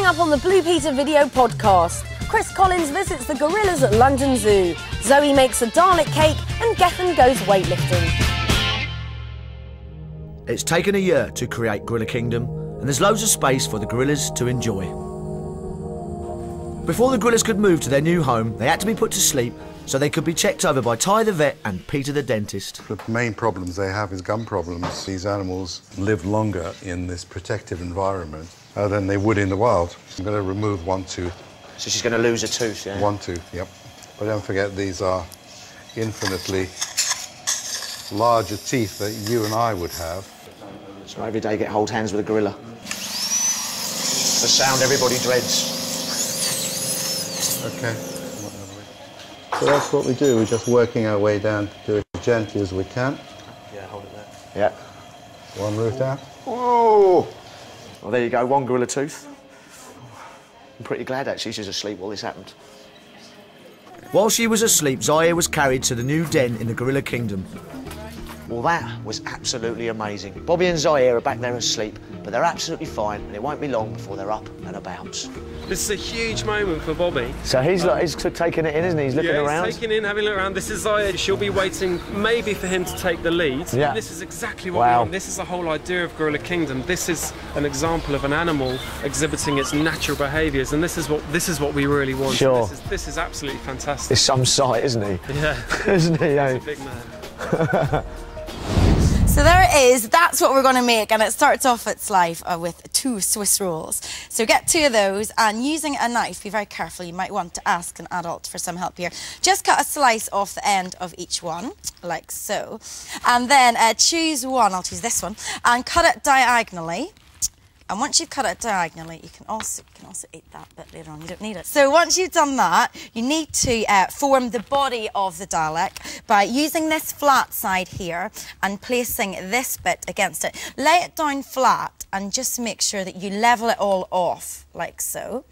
Coming up on the Blue Peter video podcast, Chris Collins visits the gorillas at London Zoo, Zoe makes a Dalek cake, and Gethin goes weightlifting. It's taken a year to create Gorilla Kingdom, and there's loads of space for the gorillas to enjoy. Before the gorillas could move to their new home, they had to be put to sleep so they could be checked over by Ty the vet and Peter the dentist. The main problems they have is gum problems. These animals live longer in this protective environment than they would in the wild. I'm going to remove one tooth. So she's going to lose a tooth, yeah? One tooth, yep. But don't forget, these are infinitely larger teeth that you and I would have. So every day get hold hands with a gorilla. The sound everybody dreads. Okay. So that's what we do. We're just working our way down to do it as gently as we can. Yeah, hold it there. Yeah. One root out. Oh! Well, there you go, one gorilla tooth. I'm pretty glad, actually, she's asleep while this happened. While she was asleep, Zaire was carried to the new den in the Gorilla Kingdom. Well, that was absolutely amazing. Bobby and Zaire are back there asleep, but they're absolutely fine, and it won't be long before they're up and about. This is a huge moment for Bobby. So he's taking it in, isn't he? He's looking around. He's taking in, having a look around. This is Zaire. She'll be waiting maybe for him to take the lead. Yeah. This is exactly what we want. This is the whole idea of Gorilla Kingdom. This is an example of an animal exhibiting its natural behaviours, and this is what we really want. Sure. This is absolutely fantastic. It's some sight, isn't he? Yeah. Isn't he? He's a big man. So there it is, that's what we're going to make, and it starts off its life with 2 Swiss rolls. So get 2 of those, and using a knife, be very careful, you might want to ask an adult for some help here. Just cut a slice off the end of each one, like so. And then choose one, I'll choose this one, and cut it diagonally. And once you've cut it diagonally, you can also eat that bit later on, you don't need it. So once you've done that, you need to form the body of the Dalek by using this flat side here and placing this bit against it. Lay it down flat and just make sure that you level it all off, like so.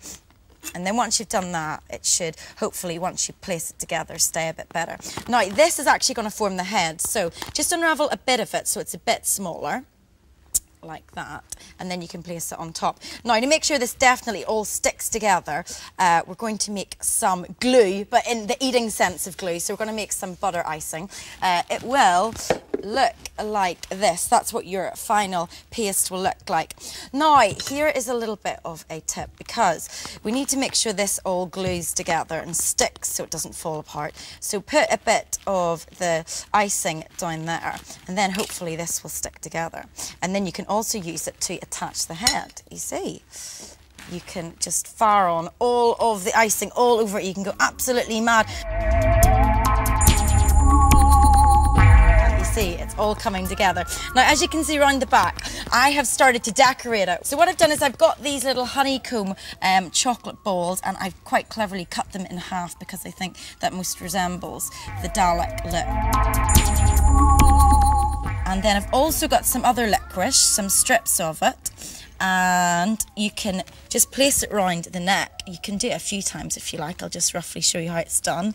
And then once you've done that, it should, hopefully, once you place it together, stay a bit better. Now, this is actually going to form the head, so just unravel a bit of it so it's a bit smaller. Like that, and then you can place it on top. Now, to make sure this definitely all sticks together, we're going to make some glue, but in the eating sense of glue, so we're going to make some butter icing. It will look like this. That's what your final paste will look like. Now, here is a little bit of a tip, because we need to make sure this all glues together and sticks so it doesn't fall apart. So put a bit of the icing down there, and then hopefully this will stick together. And then you can also use it to attach the head, you see. You can just fire on all of the icing all over it. You can go absolutely mad. See, it's all coming together. Now, as you can see around the back, I have started to decorate it. So what I've done is I've got these little honeycomb chocolate balls, and I've quite cleverly cut them in half because I think that most resembles the Dalek look. And then I've also got some other licorice, some strips of it, and you can just place it round the neck. You can do it a few times if you like. I'll just roughly show you how it's done.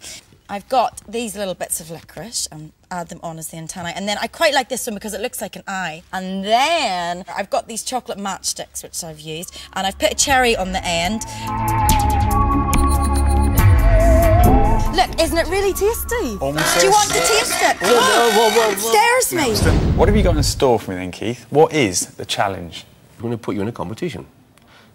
I've got these little bits of licorice and add them on as the antennae. And then I quite like this one because it looks like an eye. And then I've got these chocolate matchsticks, which I've used, and I've put a cherry on the end. Look, isn't it really tasty? Almost. Do you want to taste it? It scares me. What have you got in store for me then, Keith? What is the challenge? I'm going to put you in a competition.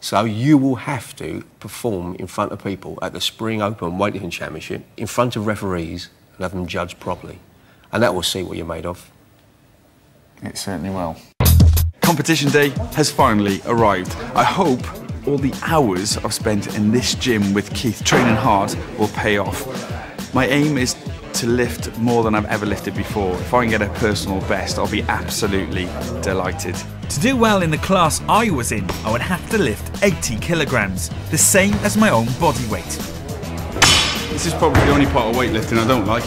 So you will have to perform in front of people at the Spring Open Weightlifting Championship, in front of referees, and have them judged properly. And that will see what you're made of. It certainly will. Competition day has finally arrived. I hope all the hours I've spent in this gym with Keith training hard will pay off. My aim is to lift more than I've ever lifted before. If I can get a personal best, I'll be absolutely delighted. To do well in the class I was in, I would have to lift 80 kilograms, the same as my own body weight. This is probably the only part of weightlifting I don't like,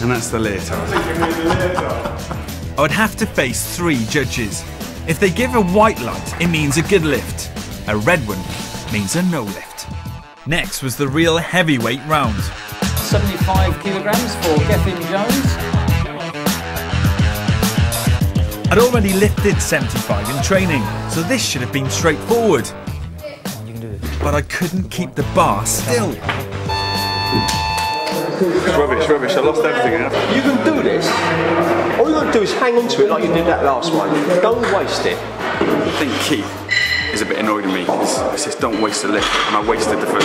and that's the leotard. I would have to face 3 judges. If they give a white light, it means a good lift. A red one means a no lift. Next was the real heavyweight round. 75 kilograms for Gethin Jones. I'd already lifted 75 in training, so this should have been straightforward. but I couldn't keep the bar still. Rubbish, rubbish. I lost everything now. You can do this. All you got to do is hang on to it like you did that last one. Don't waste it. I think Keith is a bit annoyed at me because he says don't waste the lift, and I wasted the food.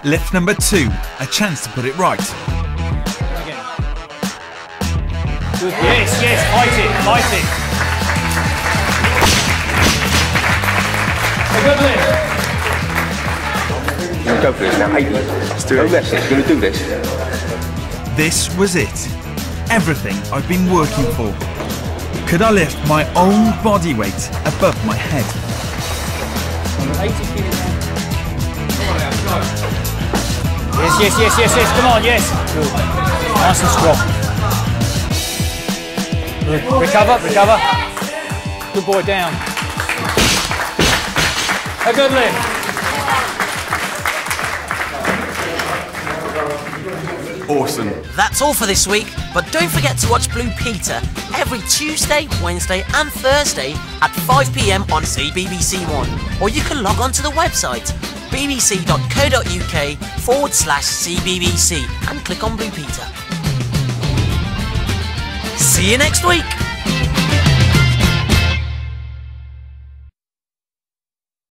Lift number 2, a chance to put it right. Good. Yes, yes, fight it, fight it. A good lift. Go for this now, Hayden. Let's do it. You're going to do this. This was it. Everything I'd been working for. Could I lift my own body weight above my head? 80 kilograms. Yes, yes, yes, yes, yes, come on, yes. Good. Nice and strong. Good. Recover, recover. Good boy, down. A good lift. Awesome. That's all for this week, but don't forget to watch Blue Peter every Tuesday, Wednesday and Thursday at 5 PM on CBBC One. Or you can log on to the website bbc.co.uk/CBBC and click on Blue Peter. See you next week!